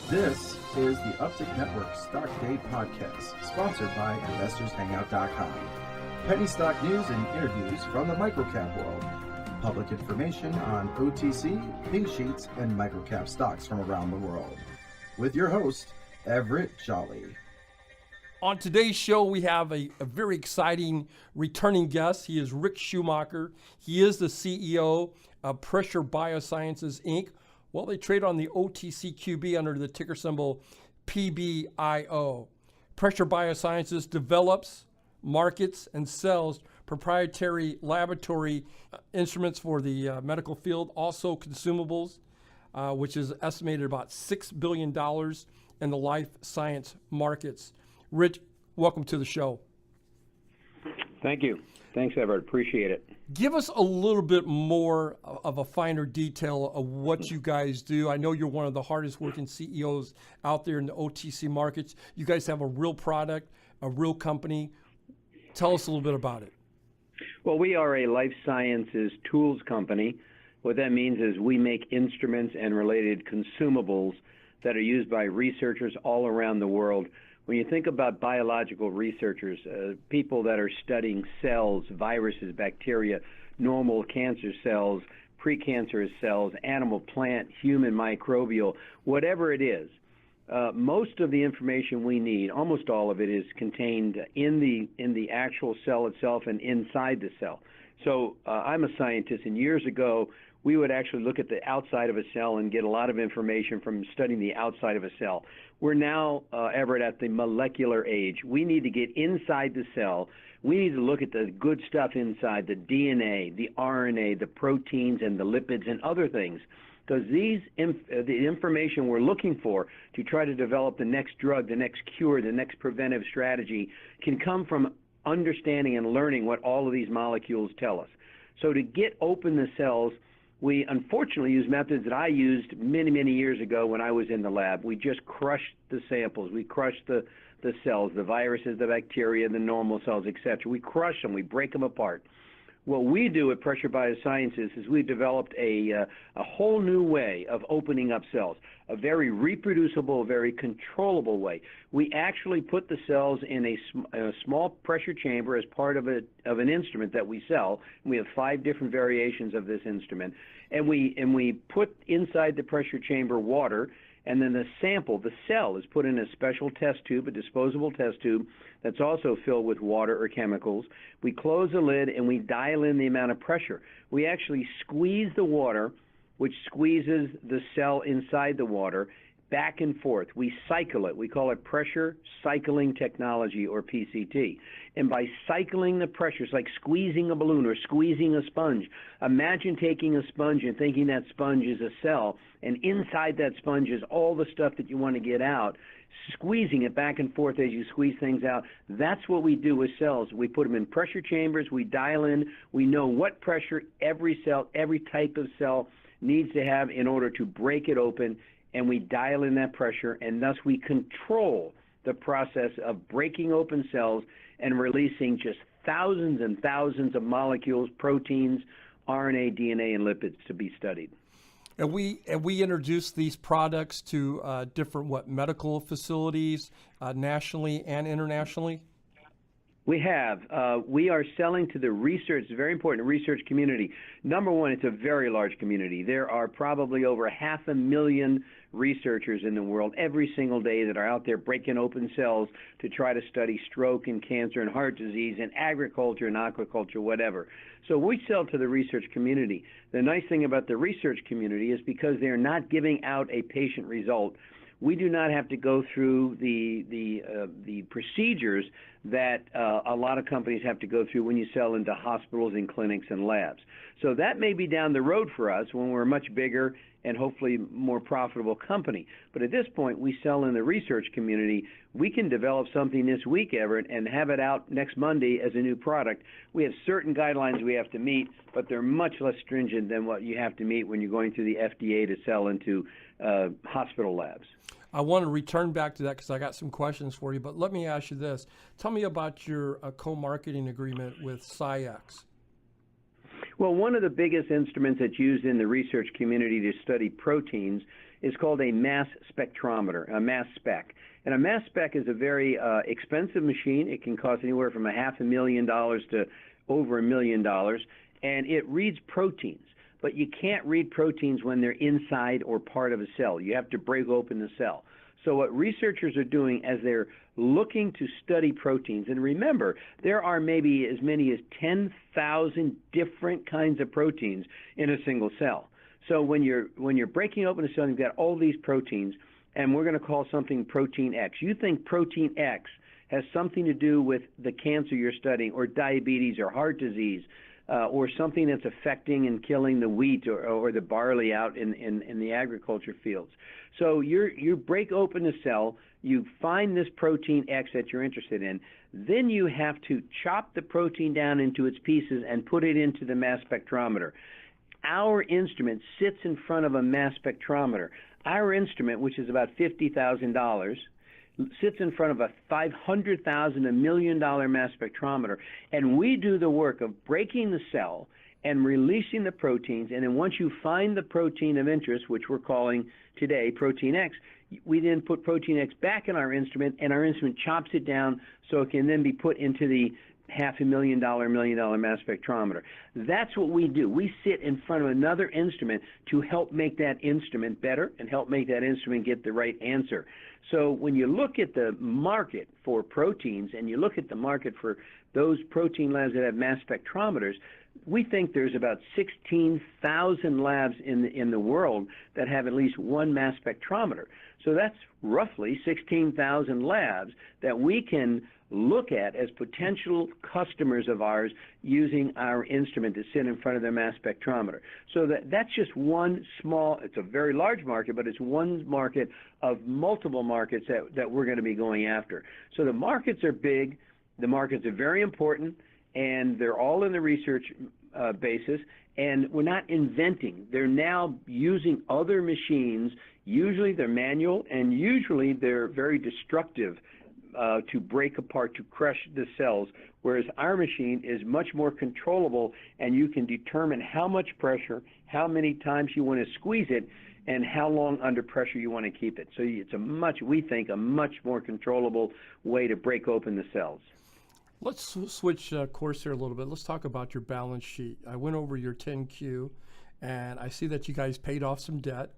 This is the Uptick Network Stock Day Podcast, sponsored by InvestorsHangout.com. Penny stock news and interviews from the microcap world. Public information on OTC, pink sheets, and microcap stocks from around the world. With your host, Everett Jolly. On today's show, we have a very exciting returning guest. He is Ric Schumacher. He is the CEO of Pressure BioSciences, Inc. Well, they trade on the OTCQB under the ticker symbol PBIO. Pressure BioSciences develops, markets, and sells proprietary laboratory instruments for the medical field, also consumables, which is estimated about $6 billion in the life science markets. Rich, welcome to the show. Thank you. Thanks, Everett. Appreciate it. Give us a little bit more of a finer detail of what you guys do. I know you're one of the hardest working CEOs out there in the OTC markets. You guys have a real product, a real company. Tell us a little bit about it. Well, we are a life sciences tools company. What that means is we make instruments and related consumables that are used by researchers all around the world. When you think about biological researchers, people that are studying cells, viruses, bacteria, normal cancer cells, precancerous cells, animal, plant, human, microbial, whatever it is, most of the information we need, almost all of it, is contained in the actual cell itself and inside the cell. So I'm a scientist, and years ago, we would actually look at the outside of a cell and get a lot of information from studying the outside of a cell. We're now, Everett, at the molecular age. We need to get inside the cell. We need to look at the good stuff inside, the DNA, the RNA, the proteins, and the lipids and other things. Because the information we're looking for to try to develop the next drug, the next cure, the next preventive strategy can come from understanding and learning what all of these molecules tell us. So to get open the cells, we unfortunately use methods that I used many, many years ago when I was in the lab. We just crushed the samples. We crushed the cells, the viruses, the bacteria, the normal cells, etc. We crush them. We break them apart. What we do at Pressure BioSciences is we've developed a whole new way of opening up cells, a very reproducible, very controllable way. We actually put the cells in a small pressure chamber as part of an instrument that we sell. We have 5 different variations of this instrument, and we put inside the pressure chamber water. And then the sample, the cell, is put in a special test tube, a disposable test tube that's also filled with water or chemicals. We close the lid and we dial in the amount of pressure. We actually squeeze the water, which squeezes the cell inside the water, back and forth. We cycle it. We call it pressure cycling technology, or PCT. And by cycling the pressure, it's like squeezing a balloon or squeezing a sponge. Imagine taking a sponge and thinking that sponge is a cell, and inside that sponge is all the stuff that you want to get out, squeezing it back and forth as you squeeze things out. That's what we do with cells. We put them in pressure chambers. We dial in. We know what pressure every cell, every type of cell needs to have in order to break it open, and we dial in that pressure, and thus we control the process of breaking open cells and releasing just thousands and thousands of molecules, proteins, RNA, DNA, and lipids to be studied. And we introduce these products to different medical facilities nationally and internationally? We have. We are selling to the research, very important research community. Number one, it's a very large community. There are probably over 500,000 researchers in the world every single day that are out there breaking open cells to try to study stroke and cancer and heart disease and agriculture and aquaculture, whatever. So we sell to the research community. The nice thing about the research community is because they're not giving out a patient result, we do not have to go through the procedures that a lot of companies have to go through when you sell into hospitals and clinics and labs. So that may be down the road for us when we're a much bigger and hopefully more profitable company. But at this point, we sell in the research community. We can develop something this week, Everett, and have it out next Monday as a new product. We have certain guidelines we have to meet, but they're much less stringent than what you have to meet when you're going through the FDA to sell into hospital labs. I want to return back to that because I got some questions for you, but let me ask you this. Tell me about your co-marketing agreement with SciEx. Well, one of the biggest instruments that's used in the research community to study proteins is called a mass spectrometer, a mass spec. And a mass spec is a very expensive machine. It can cost anywhere from $500,000 to over $1 million, and it reads proteins. But you can't read proteins when they're inside or part of a cell. You have to break open the cell. So what researchers are doing as they're looking to study proteins, and remember, there are maybe as many as 10,000 different kinds of proteins in a single cell. So when you're breaking open a cell, you've got all these proteins, and we're going to call something protein X. You think protein X has something to do with the cancer you're studying, or diabetes, or heart disease, or something that's affecting and killing the wheat or the barley out in the agriculture fields. So you break open the cell, you find this protein X that you're interested in, then you have to chop the protein down into its pieces and put it into the mass spectrometer. Our instrument sits in front of a mass spectrometer. Our instrument, which is about $50,000, sits in front of a $500,000, $1 million mass spectrometer, and we do the work of breaking the cell and releasing the proteins, and then once you find the protein of interest, which we're calling today protein X, we then put protein X back in our instrument, and our instrument chops it down so it can then be put into the $500,000, $1 million mass spectrometer. That's what we do. We sit in front of another instrument to help make that instrument better and help make that instrument get the right answer. So when you look at the market for proteins and you look at the market for those protein labs that have mass spectrometers, we think there's about 16,000 labs in the world that have at least one mass spectrometer. So that's roughly 16,000 labs that we can look at as potential customers of ours using our instrument to sit in front of their mass spectrometer. So that's just one small, it's a very large market, but it's one market of multiple markets that we're going to be going after. So the markets are big, the markets are very important, and they're all in the research basis, and we're not inventing. They're now using other machines. Usually they're manual, and usually they're very destructive to break apart, to crush the cells, whereas our machine is much more controllable, and you can determine how much pressure, how many times you want to squeeze it, and how long under pressure you want to keep it. So it's we think, a much more controllable way to break open the cells. Let's switch course here a little bit. Let's talk about your balance sheet. I went over your 10Q, and I see that you guys paid off some debt.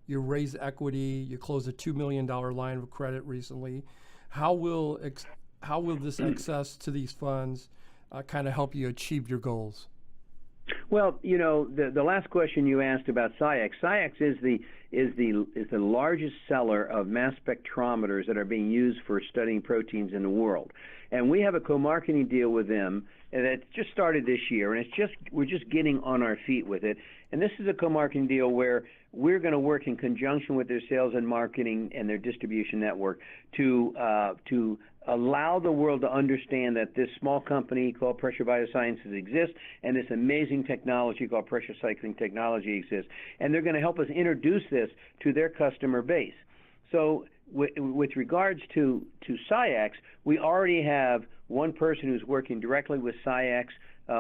You raised equity. You closed a $2 million line of credit recently. How will this access to these funds kind of help you achieve your goals? Well, you know, the last question you asked about SCIEX. SCIEX is the largest seller of mass spectrometers that are being used for studying proteins in the world, and we have a co-marketing deal with them that just started this year, and we're just getting on our feet with it. And this is a co-marketing deal where we're going to work in conjunction with their sales and marketing and their distribution network to allow the world to understand that this small company called Pressure BioSciences exists, and this amazing technology called pressure cycling technology exists. And they're going to help us introduce this to their customer base. So with regards to SCIEX, we already have one person who's working directly with SCIEX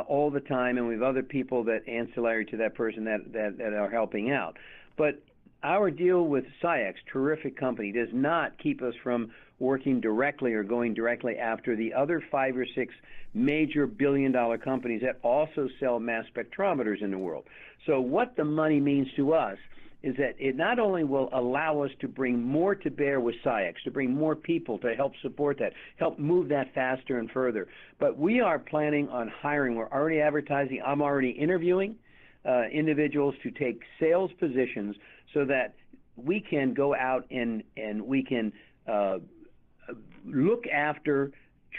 all the time, and we have other people that ancillary to that person that are helping out. But our deal with SCIEX, terrific company, does not keep us from working directly or going directly after the other 5 or 6 major billion-dollar companies that also sell mass spectrometers in the world. So what the money means to us is that it not only will allow us to bring more to bear with SCIEX, to bring more people to help support that, help move that faster and further, but we are planning on hiring. We're already advertising. I'm already interviewing individuals to take sales positions so that we can go out and we can look after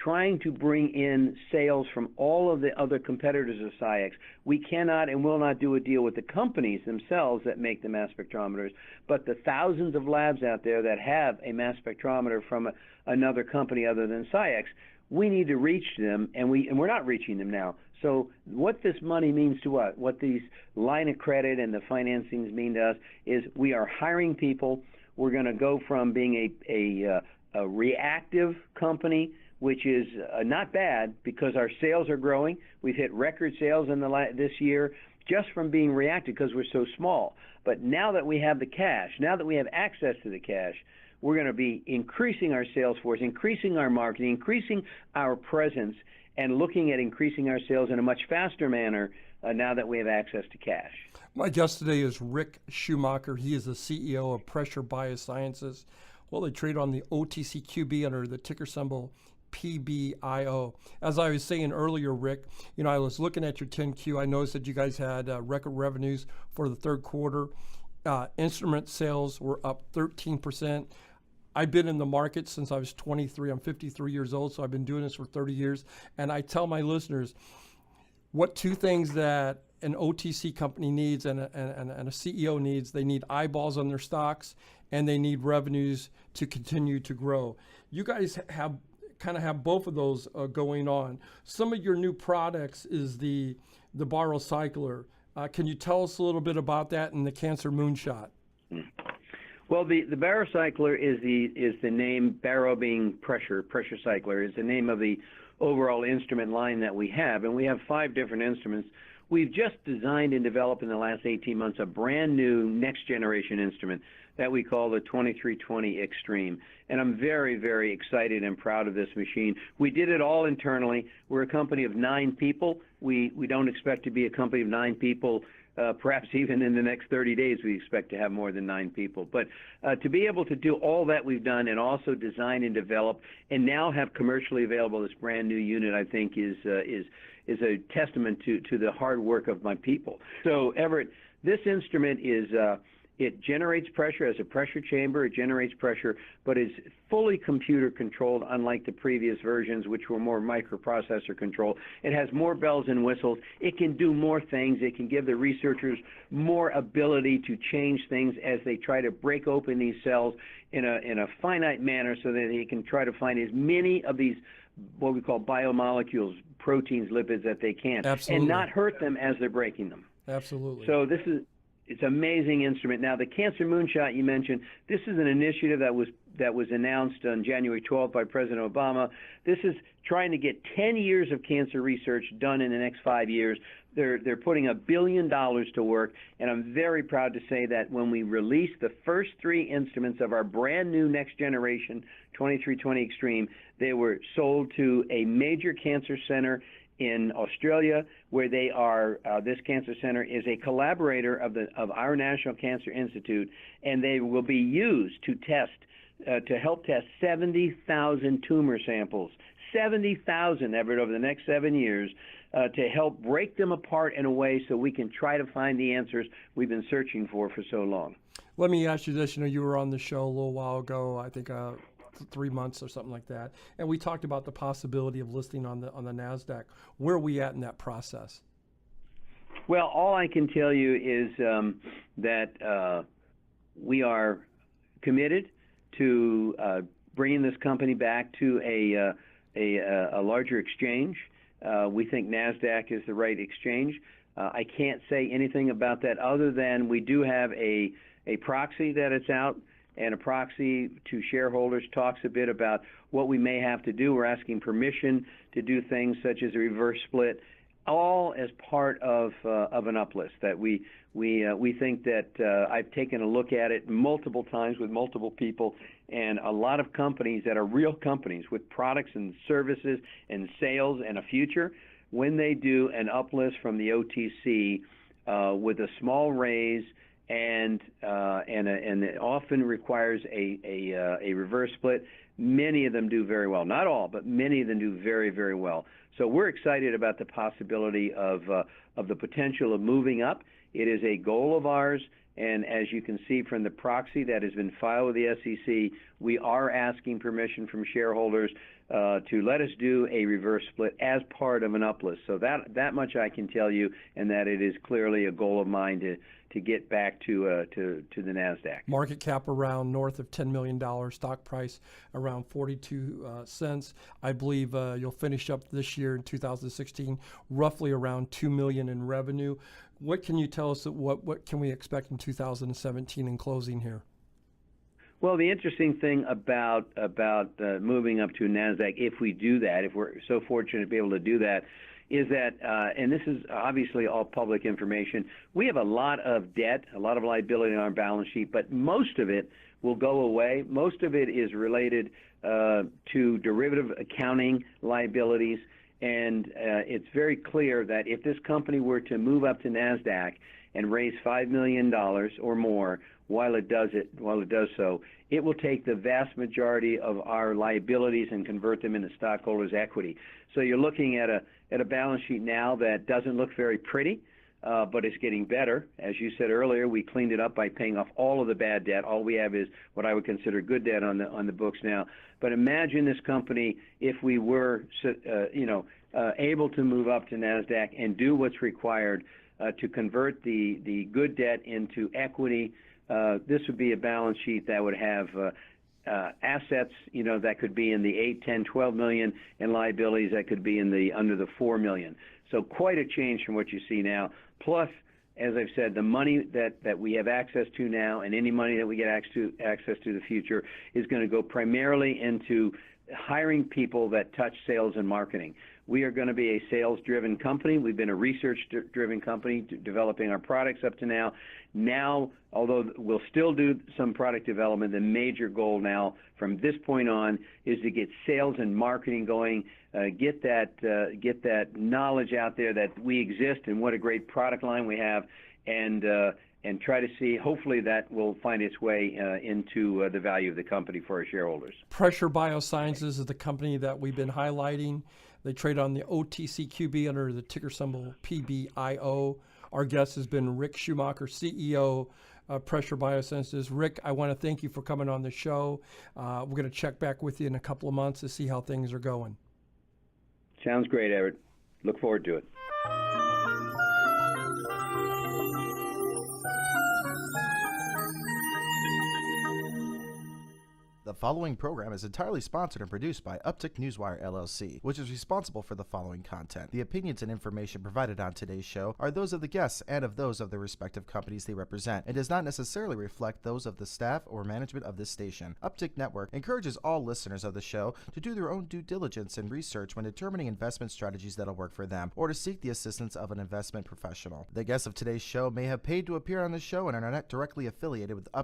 trying to bring in sales from all of the other competitors of SCIEX. We cannot and will not do a deal with the companies themselves that make the mass spectrometers, but the thousands of labs out there that have a mass spectrometer from another company other than SCIEX. We need to reach them, and we're not reaching them now. So what this money means to us, what these line of credit and the financings mean to us, is we are hiring people. We're going to go from being a reactive company, which is not bad because our sales are growing. We've hit record sales in this year, just from being reactive because we're so small. But now that we have the cash, now that we have access to the cash, we're going to be increasing our sales force, increasing our marketing, increasing our presence, and looking at increasing our sales in a much faster manner now that we have access to cash. My guest today is Ric Schumacher. He is the CEO of Pressure BioSciences. Well, they trade on the OTCQB under the ticker symbol PBIO. As I was saying earlier, Ric, I was looking at your 10Q. I noticed that you guys had record revenues for the third quarter. Instrument sales were up 13%. I've been in the market since I was 23. I'm 53 years old, so I've been doing this for 30 years. And I tell my listeners what two things that an OTC company needs and a CEO needs. They need eyeballs on their stocks, and they need revenues to continue to grow. You guys have both of those going on. Some of your new products is the BioCycler. Can you tell us a little bit about that and the Cancer Moonshot? Well, the BioCycler is the name, Baro being pressure cycler is the name of the overall instrument line that we have, and we have 5 different instruments. We've just designed and developed in the last 18 months a brand new next generation instrument that we call the 2320 Extreme. And I'm very, very excited and proud of this machine. We did it all internally. We're a company of 9 people. We don't expect to be a company of 9 people. Perhaps even in the next 30 days, we expect to have more than 9 people. But to be able to do all that we've done and also design and develop and now have commercially available this brand new unit, I think is a testament to the hard work of my people. So, Everett, this instrument is it generates pressure as a pressure chamber. It generates pressure, but is fully computer controlled, unlike the previous versions, which were more microprocessor controlled. It has more bells and whistles. It can do more things. It can give the researchers more ability to change things as they try to break open these cells in a finite manner so that they can try to find as many of these what we call biomolecules, proteins, lipids that they can. Absolutely. And not hurt them as they're breaking them. Absolutely. So it's an amazing instrument. Now, the Cancer Moonshot you mentioned, this is an initiative that was announced on January 12th by President Obama. This is trying to get 10 years of cancer research done in the next 5 years. They're putting $1 billion to work, and I'm very proud to say that when we release the first 3 instruments of our brand new next generation 2320 Extreme, they were sold to a major cancer center in Australia, where they are. This cancer center is a collaborator of our National Cancer Institute, and they will be used to help test 70,000 tumor samples. 70,000, Everett, over the next 7 years, to help break them apart in a way so we can try to find the answers we've been searching for so long. Let me ask you this. You were on the show a little while ago, I think 3 months or something like that, and we talked about the possibility of listing on the Nasdaq. Where are we at in that process? Well, all I can tell you is that we are committed to bringing this company back to a larger exchange. We think Nasdaq is the right exchange. I can't say anything about that other than we do have a proxy that it's out, and a proxy to shareholders talks a bit about what we may have to do. We're asking permission to do things such as a reverse split, all as part of an uplist. That we think that I've taken a look at it multiple times with multiple people, and a lot of companies that are real companies with products and services and sales and a future, when they do an uplist from the OTC with a small raise, and it often requires a reverse split. Many of them do very well. Not all, but many of them do very, very well. So we're excited about the possibility of the potential of moving up. It is a goal of ours, and as you can see from the proxy that has been filed with the SEC, we are asking permission from shareholders to let us do a reverse split as part of an uplist. So that much I can tell you, and that it is clearly a goal of mine to get back to the Nasdaq. Market cap around north of $10 million, stock price around 42 cents. I believe you'll finish up this year in 2016 roughly around $2 million in revenue. What can you tell us? What can we expect in 2017 in closing here? Well, the interesting thing about moving up to NASDAQ, if we do that, if we're so fortunate to be able to do that, is that, and this is obviously all public information, we have a lot of debt, a lot of liability on our balance sheet, but most of it will go away. Most of it is related to derivative accounting liabilities, and it's very clear that if this company were to move up to Nasdaq and raise $5 million or more while it does so, it will take the vast majority of our liabilities and convert them into stockholders' equity. So you're looking at a balance sheet now that doesn't look very pretty, but it's getting better. As you said earlier, we cleaned it up by paying off all of the bad debt. All we have is what I would consider good debt on the books now. But imagine this company if we were, able to move up to Nasdaq and do what's required to convert the good debt into equity. This would be a balance sheet that would have assets, that could be in the 8, 10, 12 million, and liabilities that could be in the under the 4 million. So quite a change from what you see now. Plus, as I've said, the money that we have access to now and any money that we get access to in the future is going to go primarily into hiring people that touch sales and marketing. We are going to be a sales-driven company. We've been a research-driven company developing our products up to now. Now, although we'll still do some product development, the major goal now from this point on is to get sales and marketing going, get that knowledge out there that we exist and what a great product line we have, and try to see, hopefully that will find its way into the value of the company for our shareholders. Pressure BioSciences is the company that we've been highlighting. They trade on the OTCQB under the ticker symbol PBIO. Our guest has been Ric Schumacher, CEO of Pressure BioSciences. Ric, I want to thank you for coming on the show. We're going to check back with you in a couple of months to see how things are going. Sounds great, Everett. Look forward to it. The following program is entirely sponsored and produced by Uptick Newswire LLC, which is responsible for the following content. The opinions and information provided on today's show are those of the guests and of those of the respective companies they represent, and does not necessarily reflect those of the staff or management of this station. Uptick Network encourages all listeners of the show to do their own due diligence and research when determining investment strategies that'll work for them, or to seek the assistance of an investment professional. The guests of today's show may have paid to appear on the show and are not directly affiliated with Uptick